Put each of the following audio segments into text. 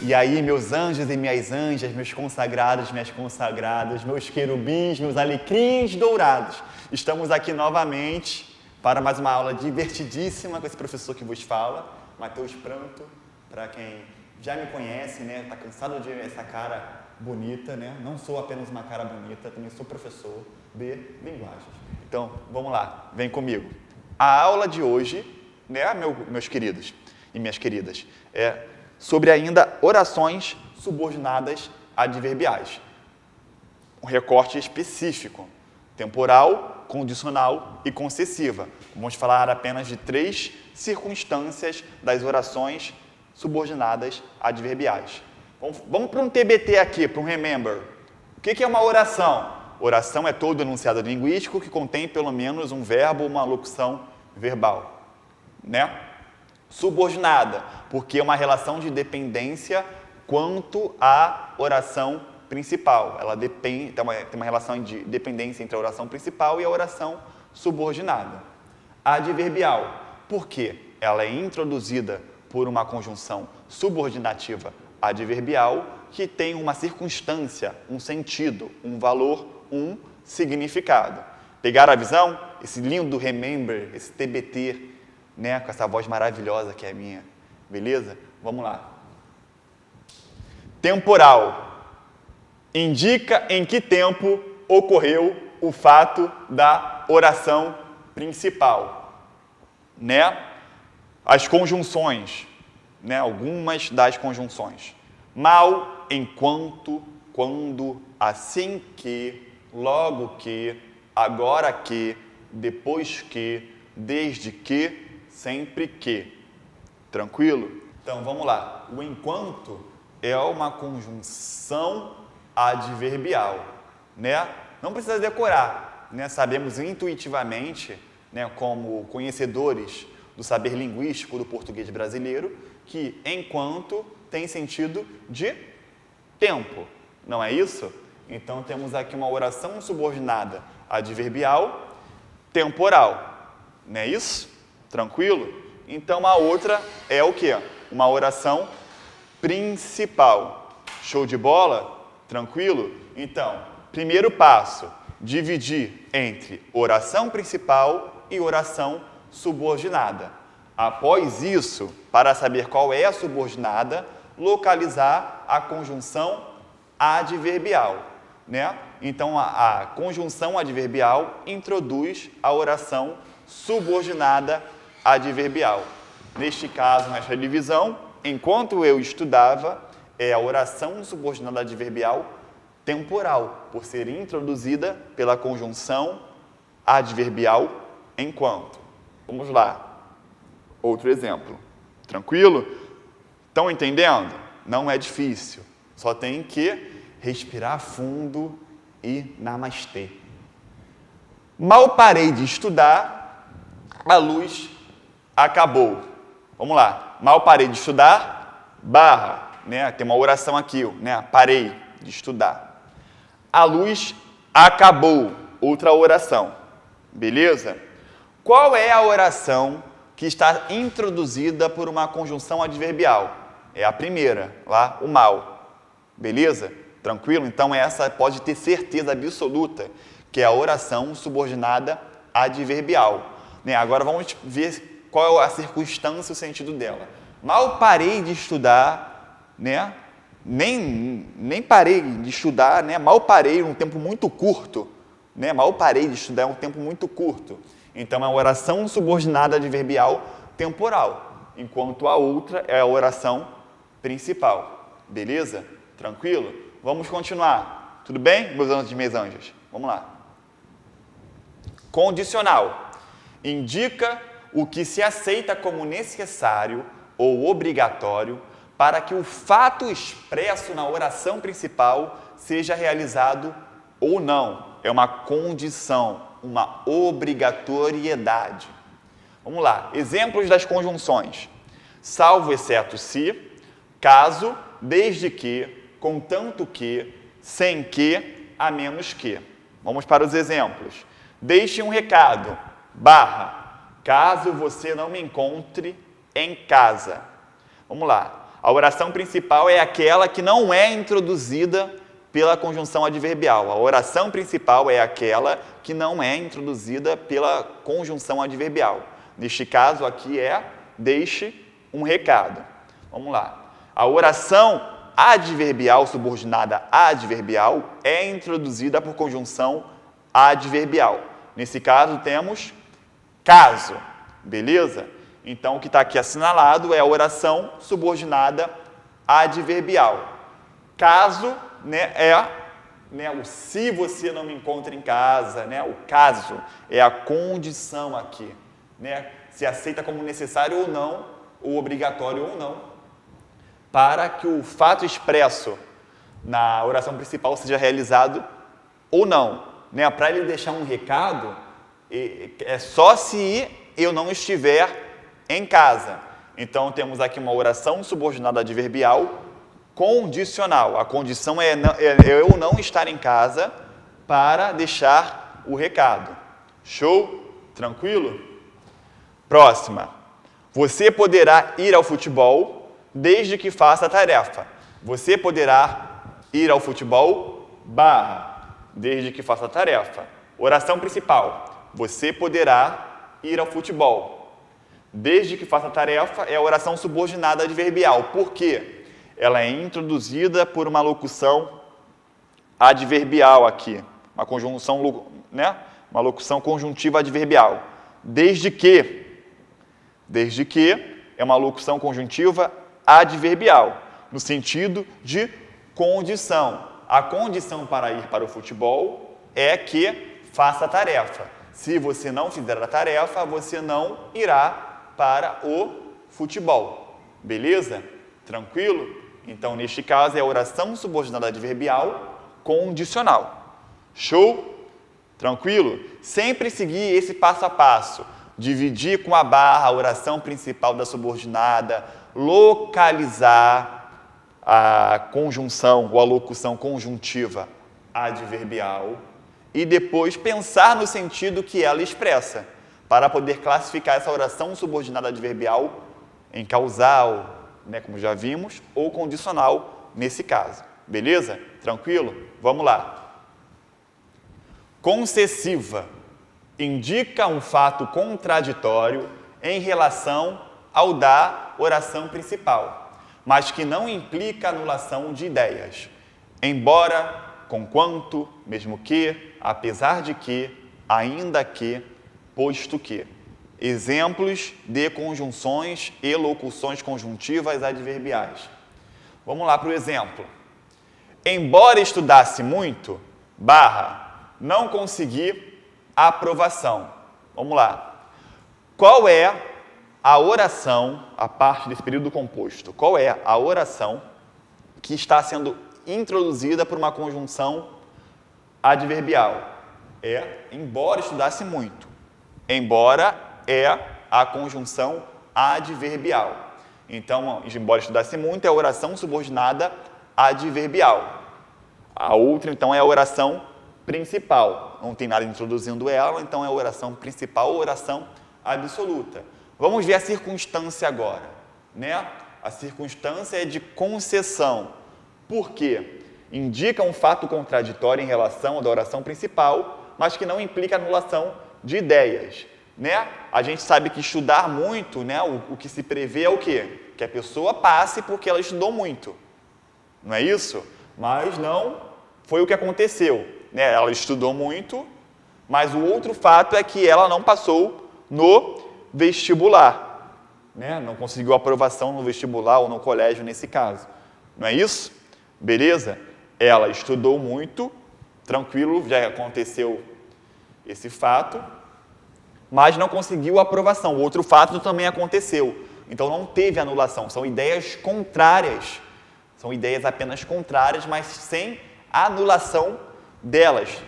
E aí, meus anjos e minhas anjas, meus consagrados, minhas consagradas, meus querubins, meus alecrins dourados, estamos aqui novamente para mais uma aula divertidíssima com esse professor que vos fala, Matheus Pranto, para quem já me conhece, né, tá cansado de ver essa cara bonita, né? Não sou apenas uma cara bonita, também sou professor de linguagens. Então, vamos lá, vem comigo. A aula de hoje, né, meus queridos e minhas queridas, é sobre ainda orações subordinadas adverbiais. Um recorte específico, temporal, condicional e concessiva. Vamos falar apenas de 3 circunstâncias das orações subordinadas adverbiais. Vamos para um TBT aqui, para um remember. O que é uma oração? Oração é todo enunciado linguístico que contém pelo menos um verbo ou uma locução verbal, né? Subordinada, porque é uma relação de dependência quanto à oração principal. Ela tem uma relação de dependência entre a oração principal e a oração subordinada. Adverbial, porque ela é introduzida por uma conjunção subordinativa adverbial que tem uma circunstância, um sentido, um valor, um significado. Pegaram a visão? Esse lindo remember, esse TBT, né, com essa voz maravilhosa que é a minha, beleza? Vamos lá. Temporal. Indica em que tempo ocorreu o fato da oração principal, né? As conjunções, né? Algumas das conjunções. Mal, enquanto, quando, assim que, logo que, agora que, depois que, desde que, sempre que. Tranquilo? Então, vamos lá. O enquanto é uma conjunção adverbial, né? Não precisa decorar, né? Sabemos intuitivamente, né, como conhecedores do saber linguístico do português brasileiro, que enquanto tem sentido de tempo, não é isso? Então, temos aqui uma oração subordinada adverbial temporal, não é isso? Tranquilo? Então, a outra é o quê? Uma oração principal. Show de bola? Tranquilo? Então, primeiro passo, dividir entre oração principal e oração subordinada. Após isso, para saber qual é a subordinada, localizar a conjunção adverbial, né? Então, a conjunção adverbial introduz a oração subordinada adverbial. Neste caso, nesta divisão, enquanto eu estudava, é a oração subordinada adverbial temporal, por ser introduzida pela conjunção adverbial enquanto. Vamos lá. Outro exemplo. Tranquilo? Estão entendendo? Não é difícil. Só tem que respirar fundo e namastê. Mal parei de estudar, a luz acabou. Vamos lá. Mal parei de estudar, barra, né? Tem uma oração aqui, né? Parei de estudar. A luz acabou. Outra oração. Beleza? Qual é a oração que está introduzida por uma conjunção adverbial? É a primeira, lá, o mal. Beleza? Tranquilo? Então, essa pode ter certeza absoluta que é a oração subordinada adverbial. Né? Agora, vamos ver qual é a circunstância e o sentido dela. Mal parei de estudar, né? Nem parei de estudar, né? Mal parei um tempo muito curto. Né? Mal parei de estudar um tempo muito curto. Então, é uma oração subordinada adverbial temporal, enquanto a outra é a oração principal. Beleza? Tranquilo? Vamos continuar. Tudo bem, meus anjos e minhas anjas? Vamos lá. Condicional. Indica o que se aceita como necessário ou obrigatório para que o fato expresso na oração principal seja realizado ou não. É uma condição, uma obrigatoriedade. Vamos lá. Exemplos das conjunções. Salvo, exceto, se, caso, desde que, contanto que, sem que, a menos que. Vamos para os exemplos. Deixe um recado, barra, caso você não me encontre em casa. Vamos lá. A oração principal é aquela que não é introduzida pela conjunção adverbial. A oração principal é aquela que não é introduzida pela conjunção adverbial. Neste caso aqui é deixe um recado. Vamos lá. A oração adverbial, subordinada adverbial, é introduzida por conjunção adverbial. Nesse caso temos caso, beleza? Então o que está aqui assinalado é a oração subordinada adverbial. Caso, né, o se você não me encontra em casa, né, o caso é a condição aqui, né, se aceita como necessário ou não, ou obrigatório ou não, para que o fato expresso na oração principal seja realizado ou não, né, para ele deixar um recado, é só se eu não estiver em casa. Então temos aqui uma oração subordinada adverbial condicional. A condição é eu não estar em casa para deixar o recado. Show? Tranquilo? Próxima. Você poderá ir ao futebol desde que faça a tarefa. Você poderá ir ao futebol, desde que faça a tarefa. Oração principal. Você poderá ir ao futebol. Desde que faça a tarefa é a oração subordinada adverbial. Por quê? Ela é introduzida por uma locução adverbial aqui, uma conjunção, né? Uma locução conjuntiva adverbial. Desde que é uma locução conjuntiva adverbial, no sentido de condição. A condição para ir para o futebol é que faça a tarefa. Se você não fizer a tarefa, você não irá para o futebol. Beleza? Tranquilo? Então, neste caso, é a oração subordinada adverbial condicional. Show? Tranquilo? Sempre seguir esse passo a passo. Dividir com a barra a oração principal da subordinada, localizar a conjunção ou a locução conjuntiva adverbial e depois pensar no sentido que ela expressa, para poder classificar essa oração subordinada adverbial em causal, né, como já vimos, ou condicional nesse caso. Beleza? Tranquilo? Vamos lá. Concessiva indica um fato contraditório em relação ao da oração principal, mas que não implica anulação de ideias. Embora, conquanto, mesmo que, apesar de que, ainda que, posto que. Exemplos de conjunções e locuções conjuntivas adverbiais. Vamos lá para o exemplo. Embora estudasse muito, não consegui aprovação. Vamos lá. Qual é a oração, a parte desse período composto? Qual é a oração que está sendo introduzida por uma conjunção adverbial? É embora estudasse muito. Embora é a conjunção adverbial. Então, embora estudasse muito, é a oração subordinada adverbial. A outra, então, é a oração principal. Não tem nada introduzindo ela, então é a oração principal ou oração absoluta. Vamos ver a circunstância agora, né? A circunstância é de concessão. Por quê? Indica um fato contraditório em relação à oração principal, mas que não implica anulação de ideias. Né? A gente sabe que estudar muito, né, o que se prevê é o quê? Que a pessoa passe porque ela estudou muito. Não é isso? Mas não foi o que aconteceu. Né? Ela estudou muito, mas o outro fato é que ela não passou no vestibular. Né? Não conseguiu aprovação no vestibular ou no colégio nesse caso. Não é isso? Beleza? Ela estudou muito, tranquilo, já aconteceu esse fato, mas não conseguiu aprovação. O outro fato também aconteceu. Então não teve anulação. São ideias contrárias. São ideias apenas contrárias, mas sem anulação delas.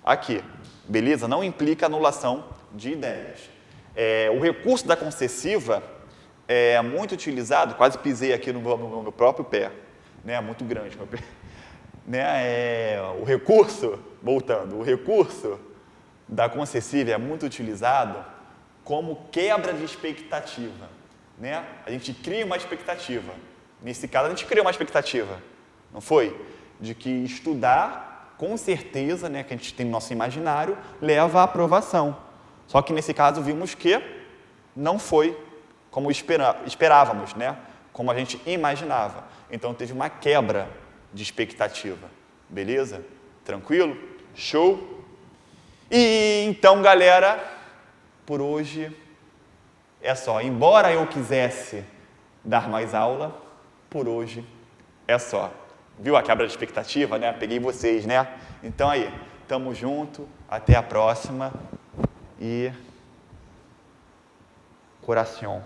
Aqui. Beleza? Não implica anulação de ideias. O recurso da concessiva é muito utilizado, quase pisei aqui no meu próprio pé. Né? Muito grande meu pé. Né? O recurso, voltando, o recurso da concessiva é muito utilizado como quebra de expectativa. Né? A gente cria uma expectativa. Nesse caso, a gente criou uma expectativa, não foi? De que estudar, com certeza, né, que a gente tem no nosso imaginário, leva à aprovação. Só que nesse caso vimos que não foi como esperávamos, né? Como a gente imaginava. Então teve uma quebra de expectativa. Beleza? Tranquilo? Show? E então, galera, por hoje é só. Embora eu quisesse dar mais aula, por hoje é só. Viu a quebra de expectativa, né? Peguei vocês, né? Então aí, tamo junto, até a próxima e coração.